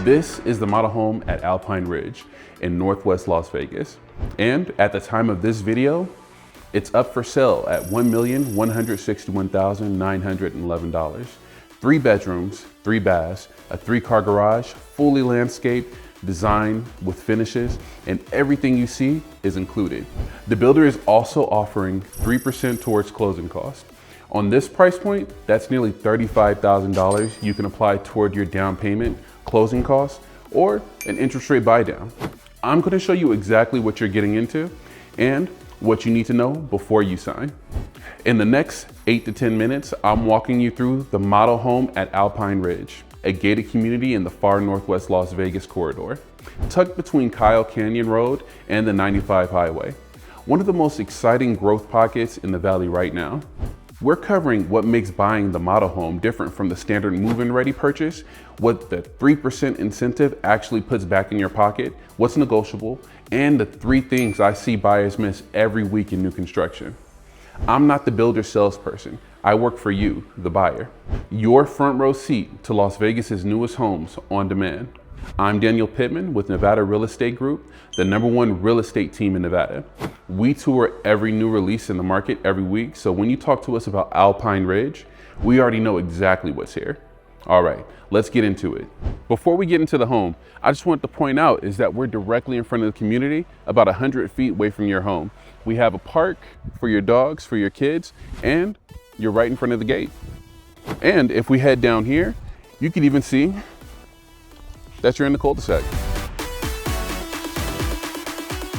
This is the model home at Alpine Ridge in Northwest Las Vegas. And at the time of this video, it's up for sale at $1,161,911. 3 bedrooms, 3 baths, a 3-car garage, fully landscaped, designed with finishes, and everything you see is included. The builder is also offering 3% towards closing costs. On this price point, that's nearly $35,000 you can apply toward your down payment, closing costs, or an interest rate buy down. I'm going to show you exactly what you're getting into and what you need to know before you sign. In the next 8 to 10 minutes, I'm walking you through the model home at Alpine Ridge, a gated community in the far northwest Las Vegas corridor, tucked between Kyle Canyon Road and the 95 highway. One of the most exciting growth pockets in the valley right now. We're covering what makes buying the model home different from the standard move-in ready purchase, what the 3% incentive actually puts back in your pocket, what's negotiable, and the 3 things I see buyers miss every week in new construction. I'm not the builder salesperson. I work for you, the buyer. Your front row seat to Las Vegas's newest homes on demand. I'm Daniel Pittman with Nevada Real Estate Group, the #1 real estate team in Nevada. We tour every new release in the market every week, so when you talk to us about Alpine Ridge, we already know exactly what's here. All right, let's get into it. Before we get into the home, I just want to point out is that we're directly in front of the community, about 100 feet away from your home. We have a park for your dogs, for your kids, and you're right in front of the gate. And if we head down here, you can even see that you're in the cul-de-sac.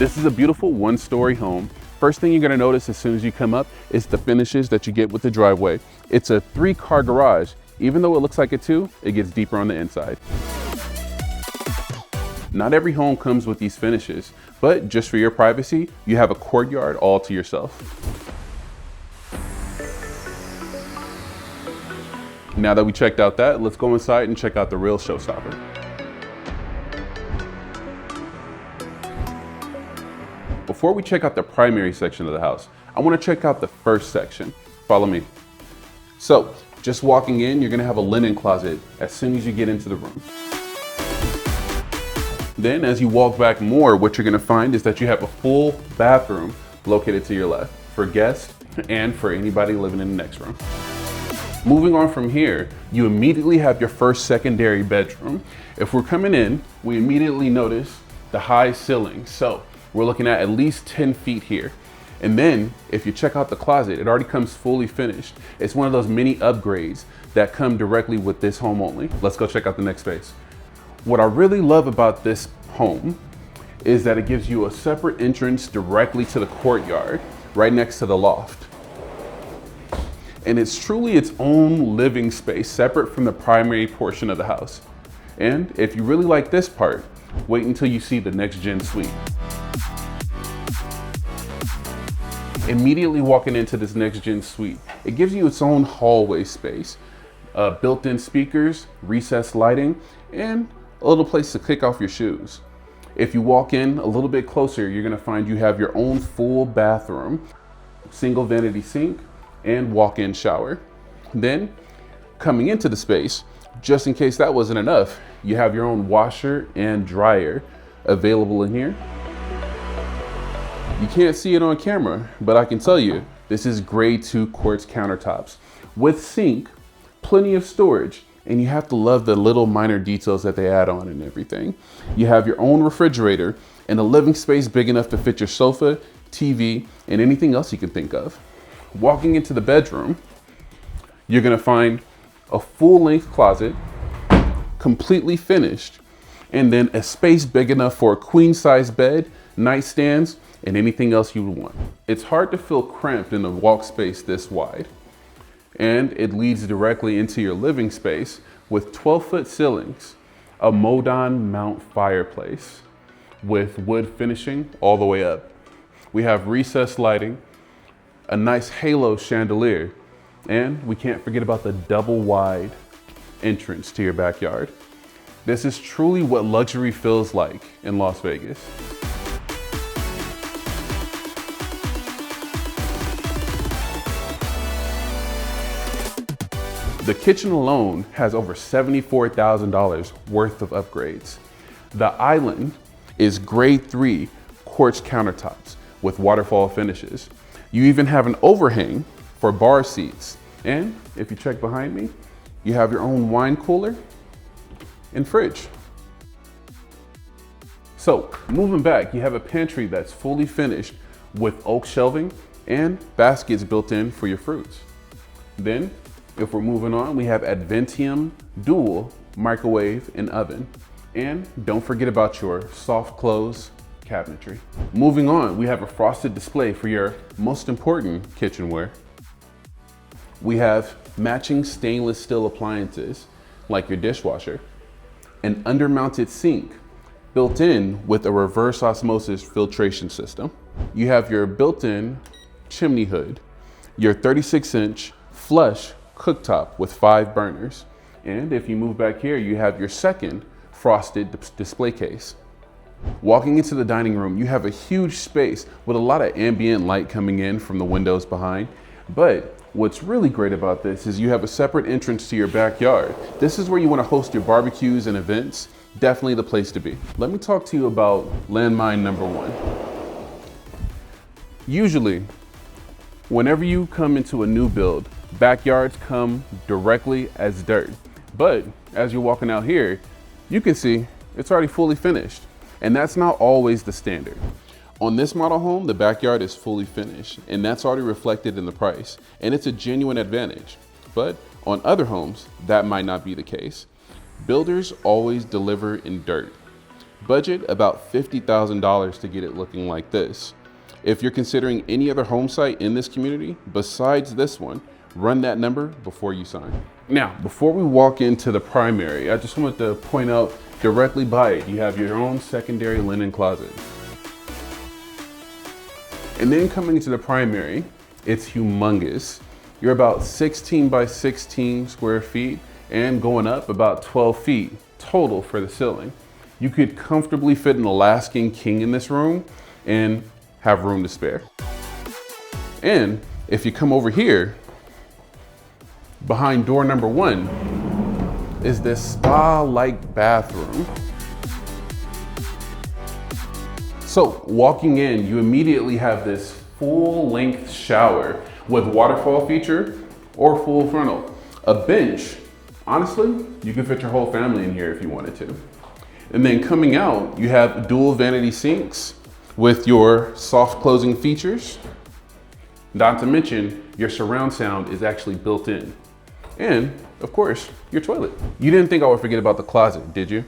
This is a beautiful 1-story home. First thing you're gonna notice as soon as you come up is the finishes that you get with the driveway. It's a 3-car garage. Even though it looks like a 2, it gets deeper on the inside. Not every home comes with these finishes, but just for your privacy, you have a courtyard all to yourself. Now that we checked out that, let's go inside and check out the real showstopper. Before we check out the primary section of the house, I want to check out the first section. Follow me. So, just walking in, you're going to have a linen closet as soon as you get into the room. Then, as you walk back more, what you're going to find is that you have a full bathroom located to your left for guests and for anybody living in the next room. Moving on from here, you immediately have your first secondary bedroom. If we're coming in, we immediately notice the high ceiling. So we're looking at least 10 feet here. And then if you check out the closet, it already comes fully finished. It's one of those mini upgrades that come directly with this home only. Let's go check out the next space. What I really love about this home is that it gives you a separate entrance directly to the courtyard, right next to the loft. And it's truly its own living space, separate from the primary portion of the house. And if you really like this part, wait until you see the NextGen suite. Immediately walking into this NextGen suite, it gives you its own hallway space, built-in speakers, recessed lighting, and a little place to kick off your shoes. If you walk in a little bit closer, you're gonna find you have your own full bathroom, single vanity sink, and walk-in shower. Then, coming into the space, just in case that wasn't enough, you have your own washer and dryer available in here. You can't see it on camera, but I can tell you, this is grade 2 quartz countertops with sink, plenty of storage, and you have to love the little minor details that they add on and everything. You have your own refrigerator and a living space big enough to fit your sofa, TV, and anything else you can think of. Walking into the bedroom, you're gonna find a full-length closet, completely finished, and then a space big enough for a queen-size bed, nightstands, and anything else you would want. It's hard to feel cramped in a walk space this wide. And it leads directly into your living space with 12-foot ceilings, a Modon mount fireplace with wood finishing all the way up. We have recessed lighting, a nice halo chandelier, and we can't forget about the double wide entrance to your backyard. This is truly what luxury feels like in Las Vegas. The kitchen alone has over $74,000 worth of upgrades. The island is grade 3 quartz countertops with waterfall finishes. You even have an overhang for bar seats. And if you check behind me, you have your own wine cooler and fridge. So moving back, you have a pantry that's fully finished with oak shelving and baskets built in for your fruits. Then, if we're moving on, we have Adventium dual microwave and oven. And don't forget about your soft close cabinetry. Moving on, we have a frosted display for your most important kitchenware. We have matching stainless steel appliances like your dishwasher, an undermounted sink built in with a reverse osmosis filtration system. You have your built-in chimney hood, your 36-inch flush cooktop with 5 burners. And if you move back here, you have your second frosted display case. Walking into the dining room, you have a huge space with a lot of ambient light coming in from the windows behind. But what's really great about this is you have a separate entrance to your backyard. This is where you want to host your barbecues and events. Definitely the place to be. Let me talk to you about landmine number 1. Usually, whenever you come into a new build, backyards come directly as dirt. But as you're walking out here, you can see it's already fully finished. And that's not always the standard. On this model home, the backyard is fully finished, and that's already reflected in the price. And it's a genuine advantage. But on other homes, that might not be the case. Builders always deliver in dirt. Budget about $50,000 to get it looking like this. If you're considering any other home site in this community besides this one, run that number before you sign. Now, before we walk into the primary, I just want to point out directly by it, you have your own secondary linen closet. And then coming into the primary, it's humongous. You're about 16 by 16 square feet and going up about 12 feet total for the ceiling. You could comfortably fit an Alaskan king in this room and have room to spare. And if you come over here, behind door number 1 is this spa-like bathroom. So walking in, you immediately have this full-length shower with waterfall feature or full frontal. A bench, honestly, you could fit your whole family in here if you wanted to. And then coming out, you have dual vanity sinks with your soft closing features. Not to mention, your surround sound is actually built in. And of course, your toilet. You didn't think I would forget about the closet, did you?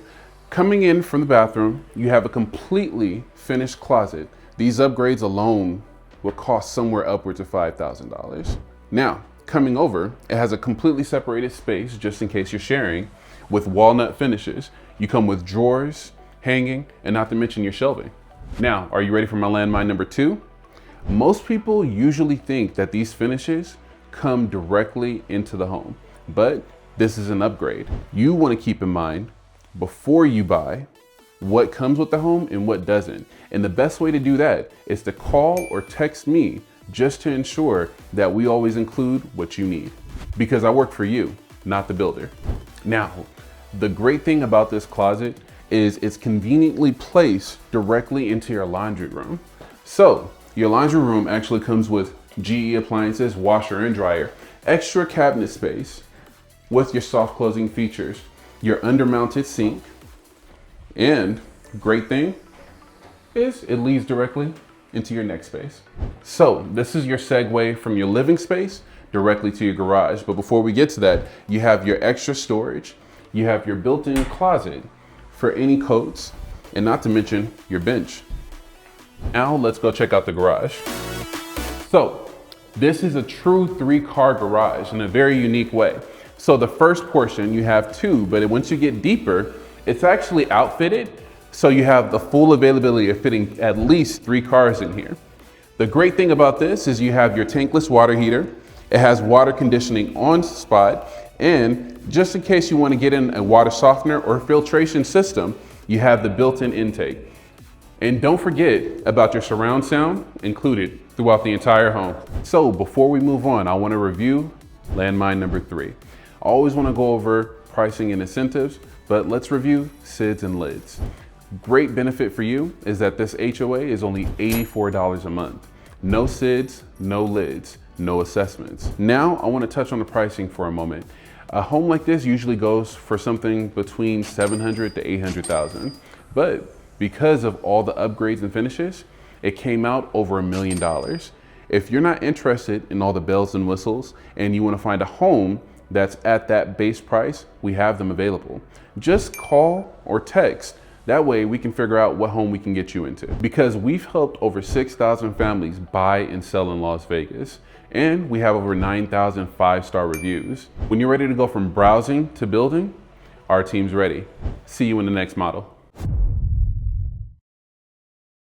Coming in from the bathroom, you have a completely finished closet. These upgrades alone will cost somewhere upwards of $5,000. Now, coming over, it has a completely separated space, just in case you're sharing, with walnut finishes. You come with drawers, hanging, and not to mention your shelving. Now, are you ready for my landmine number 2? Most people usually think that these finishes come directly into the home, but this is an upgrade. You want to keep in mind before you buy what comes with the home and what doesn't. And the best way to do that is to call or text me just to ensure that we always include what you need, because I work for you, not the builder. Now, the great thing about this closet is it's conveniently placed directly into your laundry room. So your laundry room actually comes with GE appliances, washer and dryer, extra cabinet space with your soft closing features, your undermounted sink, and great thing is it leads directly into your next space. So this is your segue from your living space directly to your garage. But before we get to that, you have your extra storage, you have your built-in closet for any coats, and not to mention your bench. Now let's go check out the garage. So this is a true 3-car garage in a very unique way. So the first portion, you have 2, but once you get deeper, it's actually outfitted. So you have the full availability of fitting at least 3 cars in here. The great thing about this is you have your tankless water heater. It has water conditioning on spot. And just in case you want to get in a water softener or filtration system, you have the built-in intake. And don't forget about your surround sound included throughout the entire home. So before we move on, I want to review landmine number 3. I always want to go over pricing and incentives, but let's review SIDS and LIDs. Great benefit for you is that this HOA is only $84 a month. No SIDS, no LIDs, no assessments. Now I want to touch on the pricing for a moment. A home like this usually goes for something between $700,000 to $800,000, but because of all the upgrades and finishes, it came out over $1 million. If you're not interested in all the bells and whistles and you want to find a home that's at that base price, we have them available. Just call or text. That way we can figure out what home we can get you into. Because we've helped over 6,000 families buy and sell in Las Vegas. And we have over 9,000 five-star reviews. When you're ready to go from browsing to building, our team's ready. See you in the next model.